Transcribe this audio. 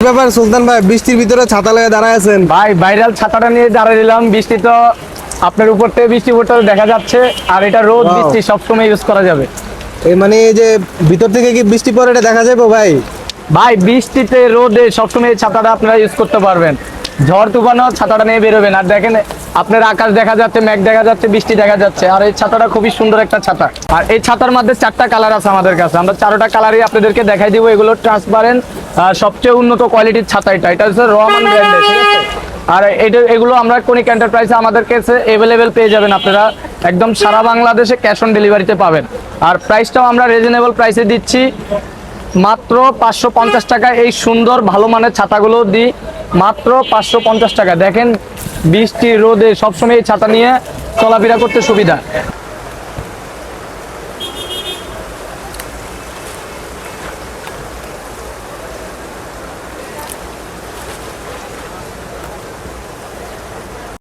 ব্যাপার সুলতান ভাই, বৃষ্টির ভিতরে ছাতা লাগিয়ে দাঁড়ায় আছেন? ভাই ভাইরাল ছাতাটা নিয়ে দাঁড়িয়ে দিলাম। বৃষ্টি তো আপনার উপর থেকে বৃষ্টি পড়তে দেখা যাচ্ছে, আর এটা রোদ Wow. বৃষ্টি সবসময় ইউজ করা যাবে। এই মানে এই যে ভিতর থেকে কি বৃষ্টি পড়ে এটা দেখা যাবে ভাই? ভাই বৃষ্টিতে রোদে সবসময় এই ছাতাটা আপনারা ইউজ করতে পারবেন। ঝড় তুফানও ছাতাটা নিয়ে বেরোবেন। আর দেখেন আপনার আকাশ দেখা যাচ্ছে, মেঘ দেখা যাচ্ছে, বৃষ্টি দেখা যাচ্ছে। আর এই ছাতাটা খুবই সুন্দর একটা ছাতা। আর এই ছাতার মধ্যে 4টা কালার আছে আমাদের কাছে। আমরা 4টা কালারই আপনাদেরকে দেখাই দিব। এগুলো ট্রান্সপারেন্ট, সবচেয়ে উন্নত কোয়ালিটির ছাতা। এটা হচ্ছে রহমান ব্র্যান্ডের, ঠিক আছে? আর এগুলো আমরা কনিক এন্টারপ্রাইজে আমাদের কাছে অ্যাভেলেবেল পেয়ে যাবেন। আপনারা একদম সারা বাংলাদেশে ক্যাশ অন ডেলিভারিতে পাবেন। আর প্রাইসটাও আমরা রিজনেবল প্রাইসে দিচ্ছি, মাত্র 550 টাকা। এই সুন্দর ভালো মানের ছাতাগুলো দিই মাত্র 550 টাকা। দেখেন বৃষ্টি রোদে সবসময় এই ছাতা নিয়ে চলাফেরা করতে সুবিধা।